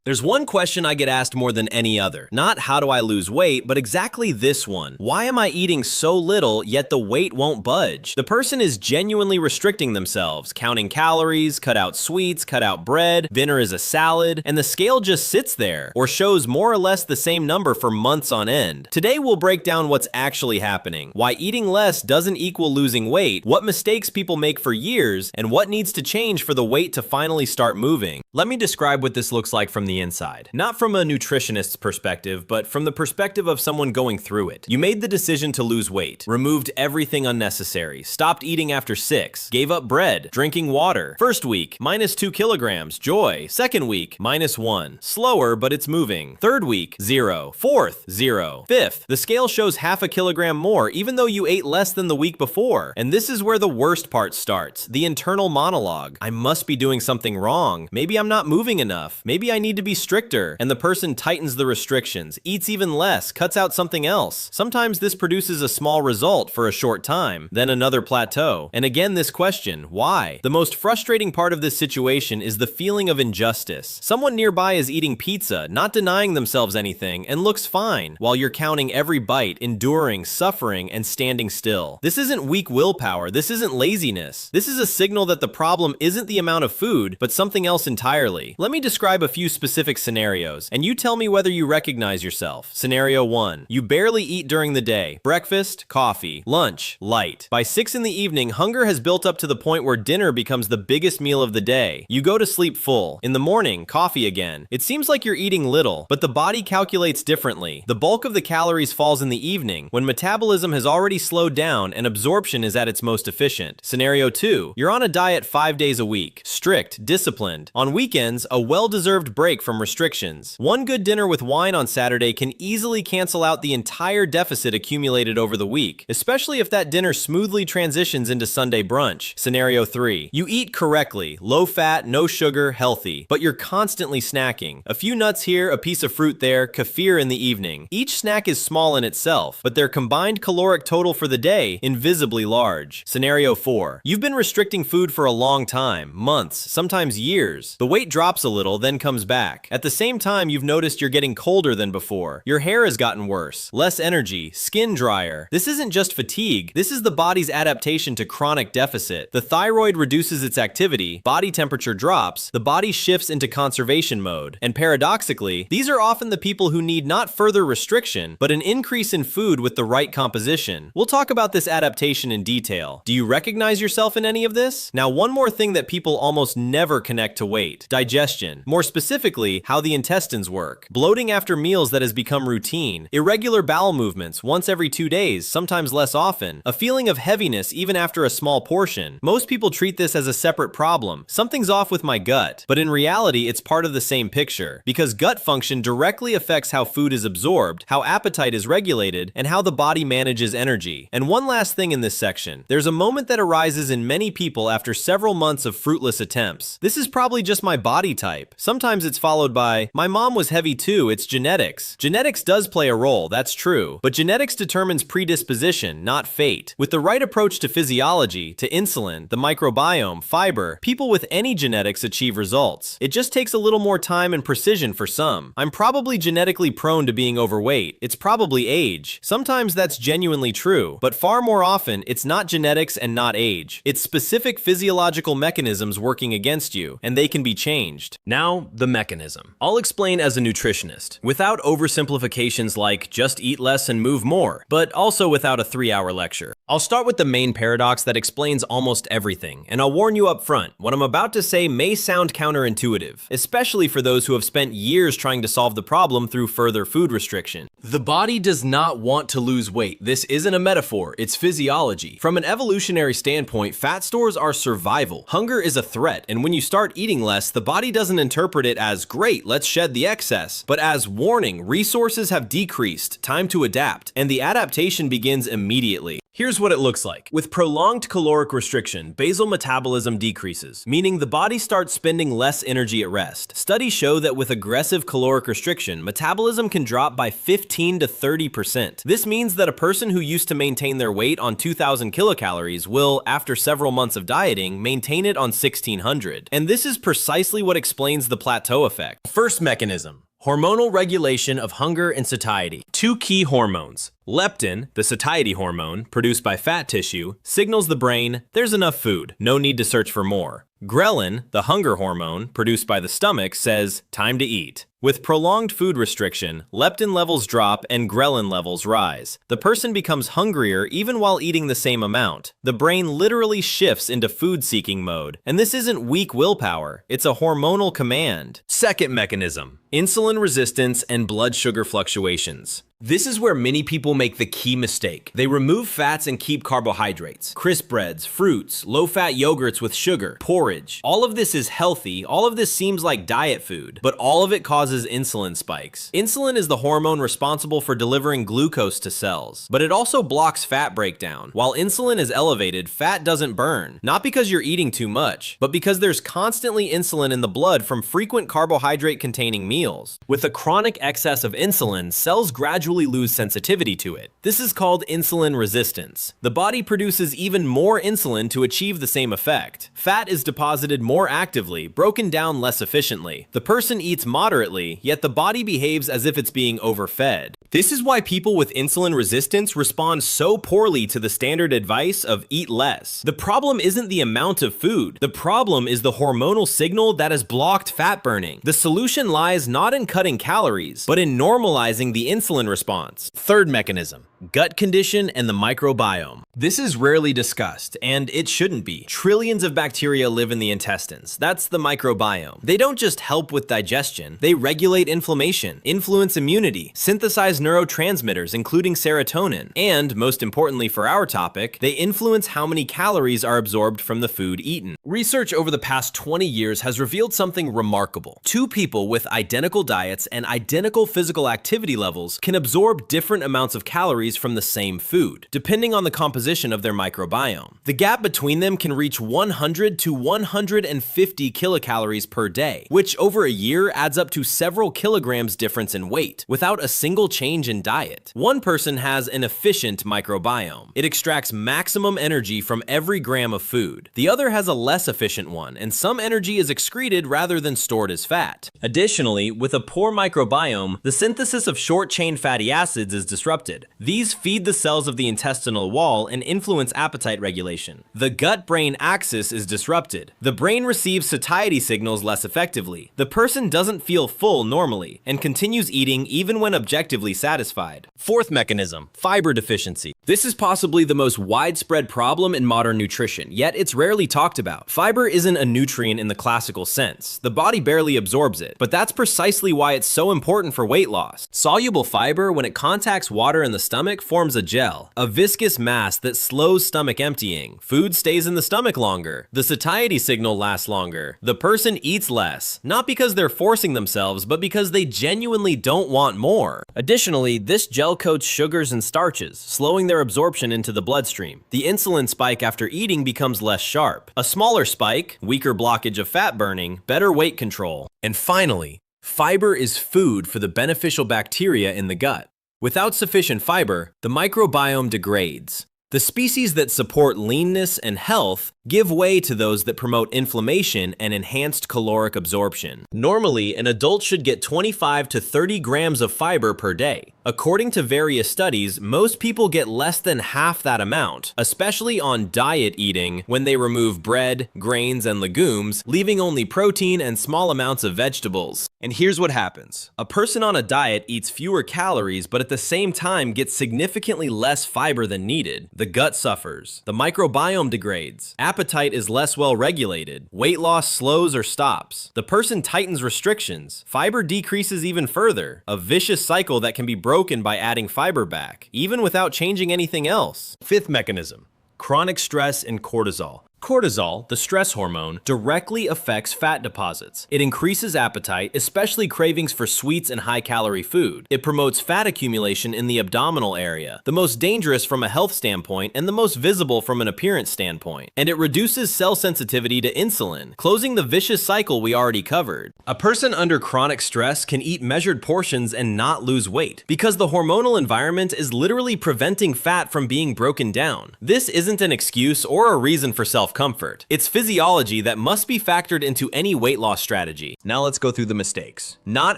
There's one question I get asked more than any other. Not how do I lose weight, but exactly this one. Why am I eating so little, yet the weight won't budge? The person is genuinely restricting themselves, counting calories, cut out sweets, cut out bread, dinner is a salad, and the scale just sits there, or shows more or less the same number for months on end. Today we'll break down what's actually happening, why eating less doesn't equal losing weight, what mistakes people make for years, and what needs to change for the weight to finally start moving. Let me describe what this looks like from the inside. Not from a nutritionist's perspective, but from the perspective of someone going through it. You made the decision to lose weight, removed everything unnecessary, stopped eating after 6, gave up bread, drinking water. First week, -2 kilograms, joy. Second week, -1. Slower, but it's moving. Third week, 0. Fourth, 0. Fifth, the scale shows half a kilogram more, even though you ate less than the week before. And this is where the worst part starts, the internal monologue. I must be doing something wrong. Maybe I'm not moving enough. Maybe I need to be stricter. And the person tightens the restrictions, eats even less, cuts out something else. Sometimes this produces a small result for a short time, then another plateau. And again, this question, why? The most frustrating part of this situation is the feeling of injustice. Someone nearby is eating pizza, not denying themselves anything, and looks fine, while you're counting every bite, enduring, suffering, and standing still. This isn't weak willpower. This isn't laziness. This is a signal that the problem isn't the amount of food, but something else entirely. Let me describe a few specific scenarios, and you tell me whether you recognize yourself. Scenario 1. You barely eat during the day. Breakfast, coffee. Lunch, light. By 6 in the evening, hunger has built up to the point where dinner becomes the biggest meal of the day. You go to sleep full. In the morning, coffee again. It seems like you're eating little, but the body calculates differently. The bulk of the calories falls in the evening, when metabolism has already slowed down and absorption is at its most efficient. Scenario 2. You're on a diet 5 days a week. Strict, disciplined. On weekends, a well-deserved break from restrictions. One good dinner with wine on Saturday can easily cancel out the entire deficit accumulated over the week, especially if that dinner smoothly transitions into Sunday brunch. Scenario 3. You eat correctly, low fat, no sugar, healthy, but you're constantly snacking. A few nuts here, a piece of fruit there, kefir in the evening. Each snack is small in itself, but their combined caloric total for the day invisibly large. Scenario 4. You've been restricting food for a long time, months, sometimes years. The weight drops a little, then comes back. At the same time, you've noticed you're getting colder than before. Your hair has gotten worse, less energy, skin drier. This isn't just fatigue. This is the body's adaptation to chronic deficit. The thyroid reduces its activity, body temperature drops, the body shifts into conservation mode. And paradoxically, these are often the people who need not further restriction, but an increase in food with the right composition. We'll talk about this adaptation in detail. Do you recognize yourself in any of this? Now, one more thing that people almost never connect to weight: digestion. More specifically, how the intestines work. Bloating after meals that has become routine. Irregular bowel movements once every 2 days, sometimes less often. A feeling of heaviness even after a small portion. Most people treat this as a separate problem. Something's off with my gut. But in reality, it's part of the same picture. Because gut function directly affects how food is absorbed, how appetite is regulated, and how the body manages energy. And one last thing in this section. There's a moment that arises in many people after several months of fruitless attempts. This is probably just my body type. Sometimes it's followed by, my mom was heavy too, it's genetics. Genetics does play a role, that's true. But genetics determines predisposition, not fate. With the right approach to physiology, to insulin, the microbiome, fiber, people with any genetics achieve results. It just takes a little more time and precision for some. I'm probably genetically prone to being overweight. It's probably age. Sometimes that's genuinely true, but far more often, it's not genetics and not age. It's specific physiological mechanisms working against you, and they can be changed. Now, the mechanism. I'll explain as a nutritionist, without oversimplifications like just eat less and move more, but also without a 3-hour lecture. I'll start with the main paradox that explains almost everything, and I'll warn you up front, what I'm about to say may sound counterintuitive, especially for those who have spent years trying to solve the problem through further food restriction. The body does not want to lose weight. This isn't a metaphor, it's physiology. From an evolutionary standpoint, fat stores are survival. Hunger is a threat, and when you start eating less, the body doesn't interpret it as, great, let's shed the excess, but as, warning, resources have decreased, time to adapt, and the adaptation begins immediately. Here's what it looks like. With prolonged caloric restriction, basal metabolism decreases, meaning the body starts spending less energy at rest. Studies show that with aggressive caloric restriction, metabolism can drop by 15 to 30%. This means that a person who used to maintain their weight on 2,000 kilocalories will, after several months of dieting, maintain it on 1,600. And this is precisely what explains the plateau effect. First mechanism: hormonal regulation of hunger and satiety. Two key hormones. Leptin, the satiety hormone, produced by fat tissue, signals the brain, there's enough food, no need to search for more. Ghrelin, the hunger hormone, produced by the stomach, says, time to eat. With prolonged food restriction, leptin levels drop and ghrelin levels rise. The person becomes hungrier even while eating the same amount. The brain literally shifts into food-seeking mode. And this isn't weak willpower, it's a hormonal command. Second mechanism: insulin resistance and blood sugar fluctuations. This is where many people make the key mistake. They remove fats and keep carbohydrates. Crisp breads, fruits, low-fat yogurts with sugar, porridge. All of this is healthy, all of this seems like diet food, but all of it causes insulin spikes. Insulin is the hormone responsible for delivering glucose to cells, but it also blocks fat breakdown. While insulin is elevated, fat doesn't burn, not because you're eating too much, but because there's constantly insulin in the blood from frequent carbohydrate-containing meals. With a chronic excess of insulin, cells gradually lose sensitivity to it. This is called insulin resistance. The body produces even more insulin to achieve the same effect. Fat is deposited more actively, broken down less efficiently. The person eats moderately, yet the body behaves as if it's being overfed. This is why people with insulin resistance respond so poorly to the standard advice of eat less. The problem isn't the amount of food. The problem is the hormonal signal that has blocked fat burning. The solution lies not in cutting calories, but in normalizing the insulin response. Third mechanism: gut condition and the microbiome. This is rarely discussed, and it shouldn't be. Trillions of bacteria live in the intestines. That's the microbiome. They don't just help with digestion, they regulate inflammation, influence immunity, synthesize neurotransmitters including serotonin, and, most importantly for our topic, they influence how many calories are absorbed from the food eaten. Research over the past 20 years has revealed something remarkable. Two people with identical diets and identical physical activity levels can absorb different amounts of calories from the same food, depending on the composition of their microbiome. The gap between them can reach 100 to 150 kilocalories per day, which over a year adds up to several kilograms difference in weight, without a single change in diet. One person has an efficient microbiome. It extracts maximum energy from every gram of food. The other has a less efficient one, and some energy is excreted rather than stored as fat. Additionally, with a poor microbiome, the synthesis of short-chain fatty acids is disrupted. These feed the cells of the intestinal wall and influence appetite regulation. The gut-brain axis is disrupted. The brain receives satiety signals less effectively. The person doesn't feel full normally and continues eating even when objectively satisfied. Fourth mechanism: fiber deficiency. This is possibly the most widespread problem in modern nutrition, yet it's rarely talked about. Fiber isn't a nutrient in the classical sense. The body barely absorbs it, but that's precisely why it's so important for weight loss. Soluble fiber, when it contacts water in the stomach, forms a gel, a viscous mass that slows stomach emptying. Food stays in the stomach longer. The satiety signal lasts longer. The person eats less, not because they're forcing themselves, but because they genuinely don't want more. Additionally, this gel coats sugars and starches, slowing their absorption into the bloodstream. The insulin spike after eating becomes less sharp. A smaller spike, weaker blockage of fat burning, better weight control. And finally, fiber is food for the beneficial bacteria in the gut. Without sufficient fiber, the microbiome degrades. The species that support leanness and health give way to those that promote inflammation and enhanced caloric absorption. Normally, an adult should get 25 to 30 grams of fiber per day. According to various studies, most people get less than half that amount, especially on diet eating when they remove bread, grains, and legumes, leaving only protein and small amounts of vegetables. And here's what happens. A person on a diet eats fewer calories, but at the same time gets significantly less fiber than needed. The gut suffers. The microbiome degrades. Appetite is less well regulated. Weight loss slows or stops. The person tightens restrictions. Fiber decreases even further. A vicious cycle that can be broken by adding fiber back, even without changing anything else. Fifth mechanism: chronic stress and cortisol. Cortisol, the stress hormone, directly affects fat deposits. It increases appetite, especially cravings for sweets and high-calorie food. It promotes fat accumulation in the abdominal area, the most dangerous from a health standpoint and the most visible from an appearance standpoint. And it reduces cell sensitivity to insulin, closing the vicious cycle we already covered. A person under chronic stress can eat measured portions and not lose weight, because the hormonal environment is literally preventing fat from being broken down. This isn't an excuse or a reason for self-comfort. It's physiology that must be factored into any weight loss strategy. Now let's go through the mistakes. Not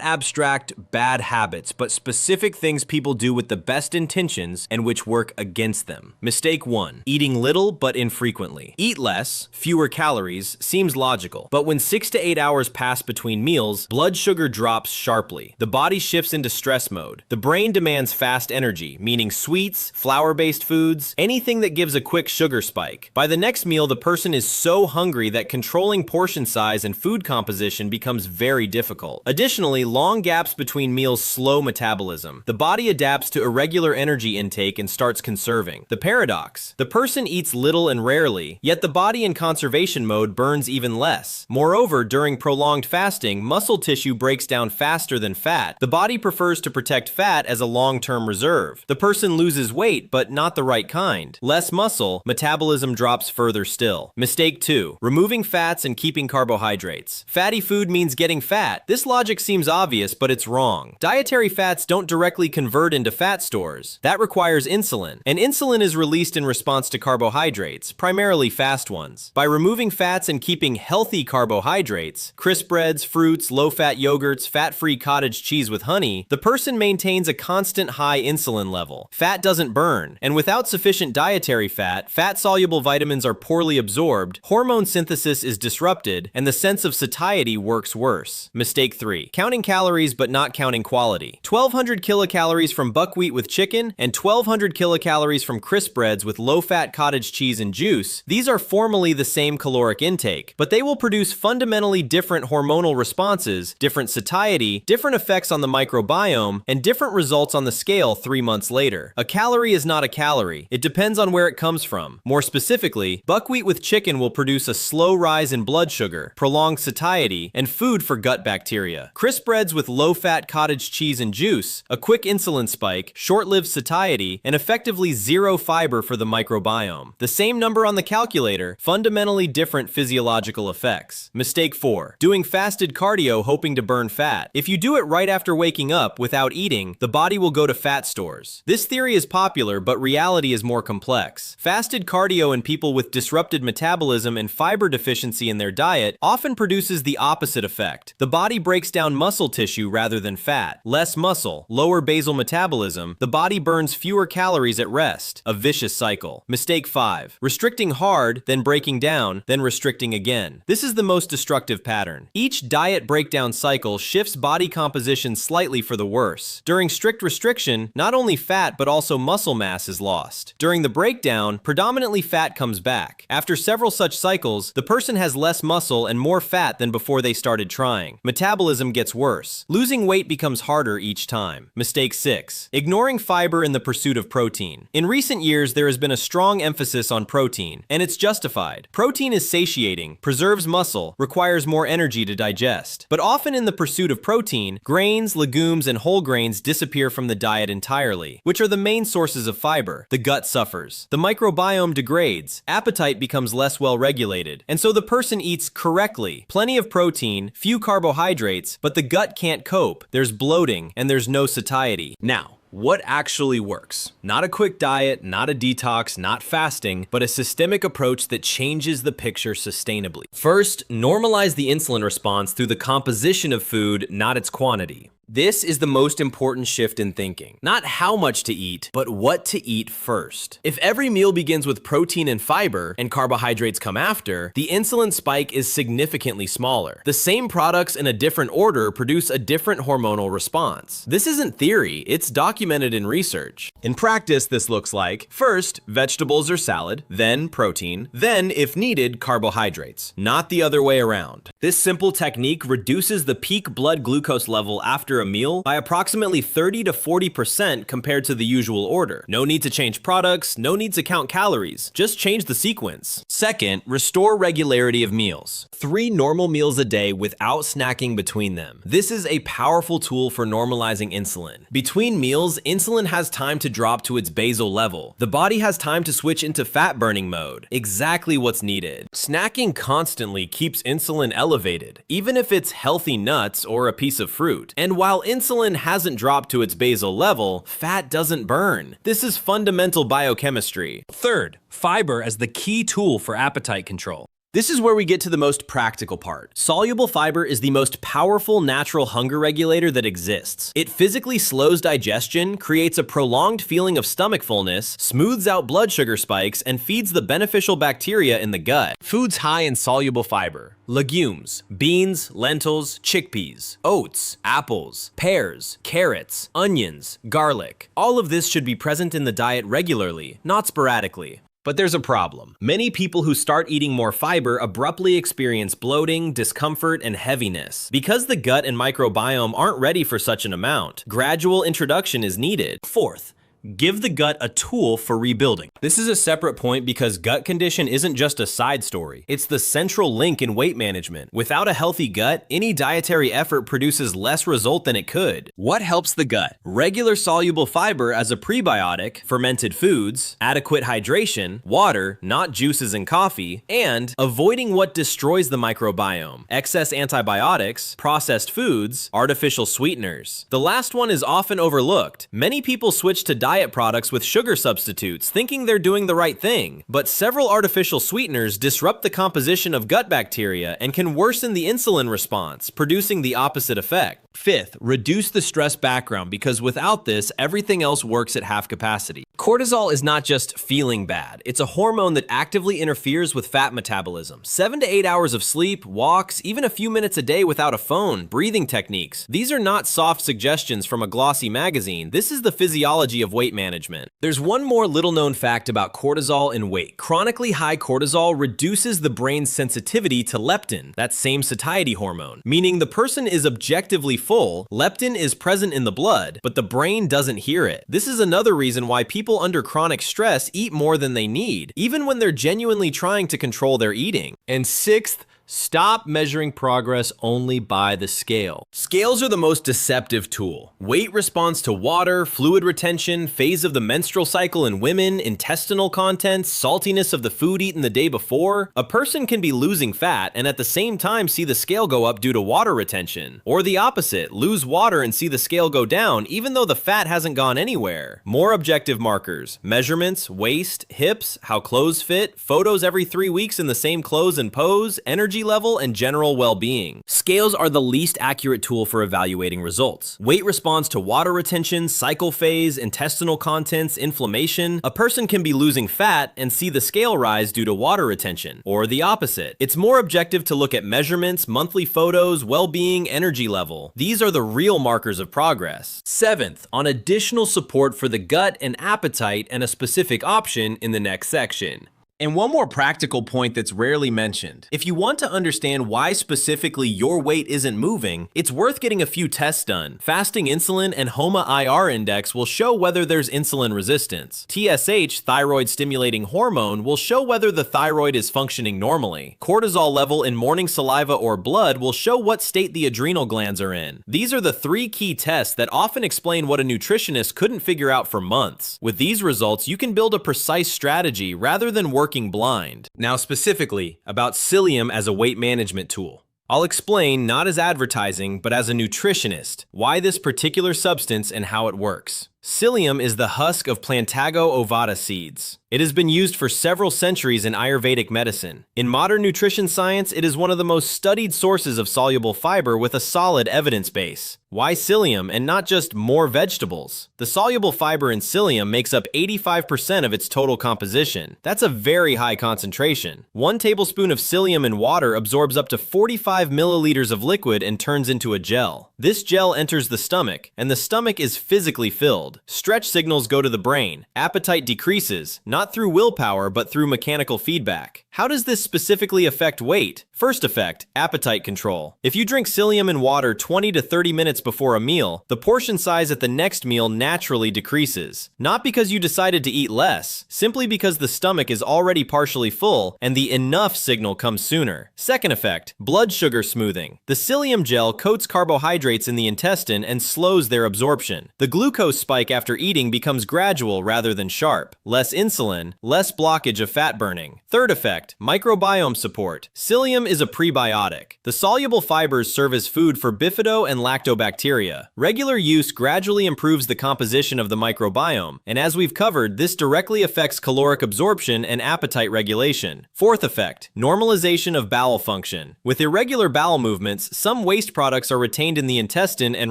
abstract, bad habits, but specific things people do with the best intentions and which work against them. Mistake 1. Eating little but infrequently. Eat less, fewer calories, seems logical. But when 6 to 8 hours pass between meals, blood sugar drops sharply. The body shifts into stress mode. The brain demands fast energy, meaning sweets, flour-based foods, anything that gives a quick sugar spike. By the next meal, the person is so hungry that controlling portion size and food composition becomes very difficult. Additionally, long gaps between meals slow metabolism. The body adapts to irregular energy intake and starts conserving. The paradox: the person eats little and rarely, yet the body in conservation mode burns even less. Moreover, during prolonged fasting, muscle tissue breaks down faster than fat. The body prefers to protect fat as a long-term reserve. The person loses weight, but not the right kind. Less muscle, metabolism drops further still. Mistake 2. Removing fats and keeping carbohydrates. Fatty food means getting fat. This logic seems obvious, but it's wrong. Dietary fats don't directly convert into fat stores. That requires insulin, and insulin is released in response to carbohydrates, primarily fast ones. By removing fats and keeping healthy carbohydrates, crisp breads, fruits, low-fat yogurts, fat-free cottage cheese with honey, the person maintains a constant high insulin level. Fat doesn't burn, and without sufficient dietary fat, fat-soluble vitamins are poorly absorbed, hormone synthesis is disrupted, and the sense of satiety works worse. Mistake 3. Counting calories but not counting quality. 1,200 kilocalories from buckwheat with chicken and 1,200 kilocalories from crisp breads with low-fat cottage cheese and juice. These are formally the same caloric intake, but they will produce fundamentally different hormonal responses, different satiety, different effects on the microbiome, and different results on the scale 3 months later. A calorie is not a calorie. It depends on where it comes from. More specifically, buckwheat with chicken will produce a slow rise in blood sugar, prolonged satiety, and food for gut bacteria. Crisp breads with low-fat cottage cheese and juice, a quick insulin spike, short-lived satiety, and effectively zero fiber for the microbiome. The same number on the calculator, fundamentally different physiological effects. Mistake 4. Doing fasted cardio hoping to burn fat. If you do it right after waking up without eating, the body will go to fat stores. This theory is popular, but reality is more complex. Fasted cardio in people with disrupted metabolism and fiber deficiency in their diet often produces the opposite effect. The body breaks down muscle tissue rather than fat. Less muscle, lower basal metabolism, the body burns fewer calories at rest. A vicious cycle. Mistake 5. Restricting hard, then breaking down, then restricting again. This is the most destructive pattern. Each diet breakdown cycle shifts body composition slightly for the worse. During strict restriction, not only fat but also muscle mass is lost. During the breakdown, predominantly fat comes back. After several such cycles, the person has less muscle and more fat than before they started trying. Metabolism gets worse. Losing weight becomes harder each time. Mistake 6. Ignoring fiber in the pursuit of protein. In recent years, there has been a strong emphasis on protein, and it's justified. Protein is satiating, preserves muscle, requires more energy to digest. But often in the pursuit of protein, grains, legumes, and whole grains disappear from the diet entirely, which are the main sources of fiber. The gut suffers. The microbiome degrades. Appetite becomes less well regulated, and so the person eats correctly. Plenty of protein, few carbohydrates, but the gut can't cope. There's bloating, and there's no satiety. Now, what actually works? Not a quick diet, not a detox, not fasting, but a systemic approach that changes the picture sustainably. First, normalize the insulin response through the composition of food, not its quantity. This is the most important shift in thinking. Not how much to eat, but what to eat first. If every meal begins with protein and fiber, and carbohydrates come after, the insulin spike is significantly smaller. The same products in a different order produce a different hormonal response. This isn't theory, it's documented in research. In practice, this looks like, first, vegetables or salad, then protein, then, if needed, carbohydrates, not the other way around. This simple technique reduces the peak blood glucose level after a meal by approximately 30 to 40% compared to the usual order. No need to change products, no need to count calories, just change the sequence. Second, restore regularity of meals. 3 normal meals a day without snacking between them. This is a powerful tool for normalizing insulin. Between meals, insulin has time to drop to its basal level. The body has time to switch into fat burning mode. Exactly what's needed. Snacking constantly keeps insulin elevated, even if it's healthy nuts or a piece of fruit. And while insulin hasn't dropped to its basal level, fat doesn't burn. This is fundamental biochemistry. Third, fiber as the key tool for appetite control. This is where we get to the most practical part. Soluble fiber is the most powerful natural hunger regulator that exists. It physically slows digestion, creates a prolonged feeling of stomach fullness, smooths out blood sugar spikes, and feeds the beneficial bacteria in the gut. Foods high in soluble fiber: legumes, beans, lentils, chickpeas, oats, apples, pears, carrots, onions, garlic. All of this should be present in the diet regularly, not sporadically. But there's a problem. Many people who start eating more fiber abruptly experience bloating, discomfort, and heaviness. Because the gut and microbiome aren't ready for such an amount, gradual introduction is needed. Fourth, give the gut a tool for rebuilding. This is a separate point because gut condition isn't just a side story. It's the central link in weight management. Without a healthy gut, any dietary effort produces less result than it could. What helps the gut? Regular soluble fiber as a prebiotic, fermented foods, adequate hydration, water, not juices and coffee, and avoiding what destroys the microbiome: excess antibiotics, processed foods, artificial sweeteners. The last one is often overlooked. Many people switch to diet products with sugar substitutes, thinking they're doing the right thing. But several artificial sweeteners disrupt the composition of gut bacteria and can worsen the insulin response, producing the opposite effect. Fifth, reduce the stress background, because without this, everything else works at half capacity. Cortisol is not just feeling bad. It's a hormone that actively interferes with fat metabolism. 7 to 8 hours of sleep, walks, even a few minutes a day without a phone, breathing techniques. These are not soft suggestions from a glossy magazine. This is the physiology of weight management. There's one more little-known fact about cortisol and weight. Chronically high cortisol reduces the brain's sensitivity to leptin, that same satiety hormone, meaning the person is objectively full, leptin is present in the blood, but the brain doesn't hear it. This is another reason why people under chronic stress eat more than they need, even when they're genuinely trying to control their eating. And sixth, stop measuring progress only by the scale. Scales are the most deceptive tool. Weight responds to water, fluid retention, phase of the menstrual cycle in women, intestinal contents, saltiness of the food eaten the day before. A person can be losing fat and at the same time see the scale go up due to water retention. Or the opposite, lose water and see the scale go down even though the fat hasn't gone anywhere. More objective markers: measurements, waist, hips, how clothes fit, photos every 3 weeks in the same clothes and pose, energy level, and general well-being. Scales are the least accurate tool for evaluating results. Weight responds to water retention, cycle phase, intestinal contents, inflammation. A person can be losing fat and see the scale rise due to water retention, or the opposite. It's more objective to look at measurements, monthly photos, well-being, energy level. These are the real markers of progress. Seventh, on additional support for the gut and appetite and a specific option in the next section. And one more practical point that's rarely mentioned. If you want to understand why specifically your weight isn't moving, it's worth getting a few tests done. Fasting insulin and HOMA IR index will show whether there's insulin resistance. TSH, thyroid stimulating hormone, will show whether the thyroid is functioning normally. Cortisol level in morning saliva or blood will show what state the adrenal glands are in. These are the 3 key tests that often explain what a nutritionist couldn't figure out for months. With these results, you can build a precise strategy rather than working blind. Now specifically about psyllium as a weight management tool. I'll explain, not as advertising, but as a nutritionist, why this particular substance and how it works. Psyllium is the husk of Plantago ovata seeds. It has been used for several centuries in Ayurvedic medicine. In modern nutrition science, it is one of the most studied sources of soluble fiber with a solid evidence base. Why psyllium and not just more vegetables? The soluble fiber in psyllium makes up 85% of its total composition. That's a very high concentration. 1 tablespoon of psyllium in water absorbs up to 45 milliliters of liquid and turns into a gel. This gel enters the stomach, and the stomach is physically filled. build. Stretch signals go to the brain. Appetite decreases, not through willpower but through mechanical feedback. How does this specifically affect weight? First effect, appetite control. If you drink psyllium in water 20 to 30 minutes before a meal, the portion size at the next meal naturally decreases. Not because you decided to eat less, simply because the stomach is already partially full and the enough signal comes sooner. Second effect, blood sugar smoothing. The psyllium gel coats carbohydrates in the intestine and slows their absorption. The glucose spike after eating becomes gradual rather than sharp. Less insulin, less blockage of fat burning. Third effect, microbiome support. Psyllium is a prebiotic. The soluble fibers serve as food for bifido and lactobacteria. Regular use gradually improves the composition of the microbiome, and as we've covered, this directly affects caloric absorption and appetite regulation. Fourth effect, normalization of bowel function. With irregular bowel movements, some waste products are retained in the intestine and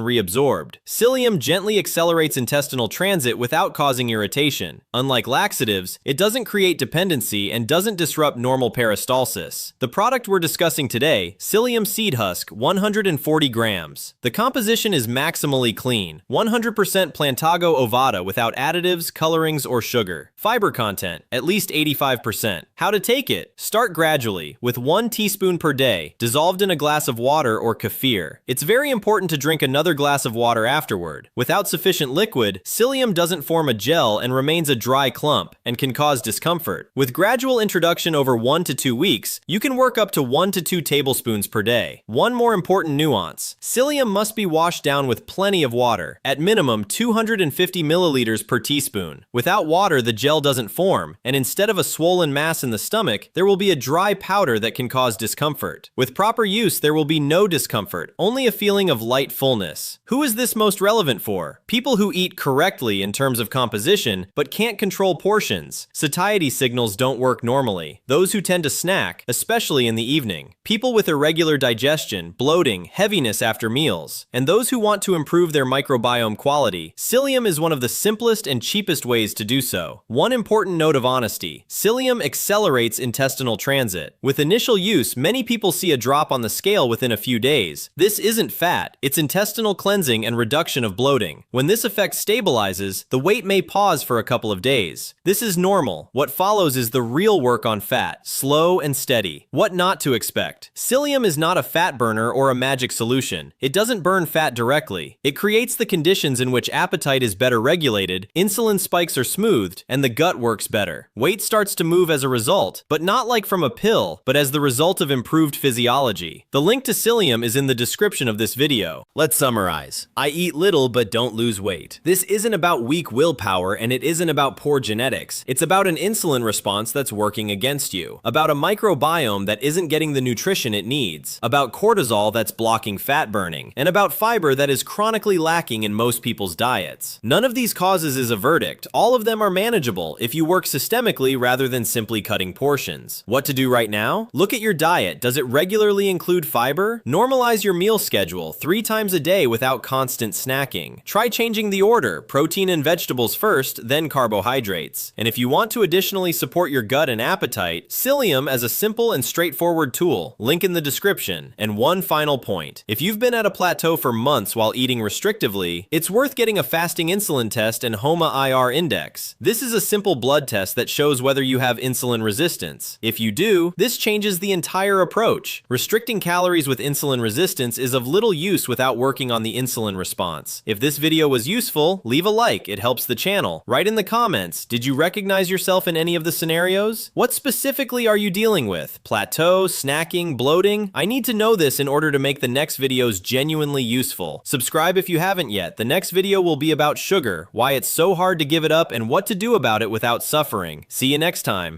reabsorbed. Psyllium gently accelerates intestinal transit without causing irritation. Unlike laxatives, it doesn't create dependency and doesn't disrupt normal peristalsis. The product we're discussing today, psyllium seed husk, 140 grams. The composition is maximally clean, 100% plantago ovata without additives, colorings, or sugar. Fiber content, at least 85%. How to take it? Start gradually, with 1 teaspoon per day, dissolved in a glass of water or kefir. It's very important to drink another glass of water afterward. Without sufficient liquid, psyllium doesn't form a gel and remains a dry clump, and can cause discomfort. With gradual introduction over 1 to 2 weeks, you can work up to 1 to 2 tablespoons per day. One more important nuance. Psyllium must be washed down with plenty of water, at minimum 250 milliliters per teaspoon. Without water, the gel doesn't form, and instead of a swollen mass in the stomach, there will be a dry powder that can cause discomfort. With proper use, there will be no discomfort, only a feeling of light fullness. Who is this most relevant for? People who eat correctly in terms of composition, but can't control portions. Satiety signals don't work normally. Those who tend to snack, especially in the evening. People with irregular digestion, bloating, heaviness after meals. And those who want to improve their microbiome quality. Psyllium is one of the simplest and cheapest ways to do so. One important note of honesty. Psyllium accelerates intestinal transit. With initial use, many people see a drop on the scale within a few days. This isn't fat, it's intestinal cleansing and reduction of bloating. When this effect stabilizes, the weight may pause for a couple of days. This is normal. What follows is the real work on fat, slow and steady. What not to expect. Psyllium is not a fat burner or a magic solution. It doesn't burn fat directly. It creates the conditions in which appetite is better regulated, insulin spikes are smoothed, and the gut works better. Weight starts to move as a result, but not like from a pill, but as the result of improved physiology. The link to psyllium is in the description of this video. Let's summarize. I eat little but don't lose weight. This isn't about weak willpower, and it isn't about poor genetics. It's about an insulin response that's working against you, about a microbiome that isn't getting the nutrition it needs, about cortisol that's blocking fat burning, and about fiber that is chronically lacking in most people's diets. None of these causes is a verdict. All of them are manageable if you work systemically rather than simply cutting portions. What to do right now? Look at your diet. Does it regularly include fiber? Normalize your meal schedule 3 times a day without constant snacking. Try changing the order, protein and vegetables first, then carbohydrates. And if you want to additionally support your gut and appetite, psyllium as a simple and straightforward tool. Link in the description. And one final point. If you've been at a plateau for months while eating restrictively, it's worth getting a fasting insulin test and HOMA IR index. This is a simple blood test that shows whether you have insulin resistance. If you do, this changes the entire approach. Restricting calories with insulin resistance is of little use without working on the insulin response. If this video was useful, leave a like, it helps the channel. Write in the comments, did you recognize yourself in any of the scenarios? What specifically are you dealing with? Plateau, snacking, bloating? I need to know this in order to make the next videos genuinely useful. Subscribe if you haven't yet. The next video will be about sugar, why it's so hard to give it up, and what to do about it without suffering. See you next time.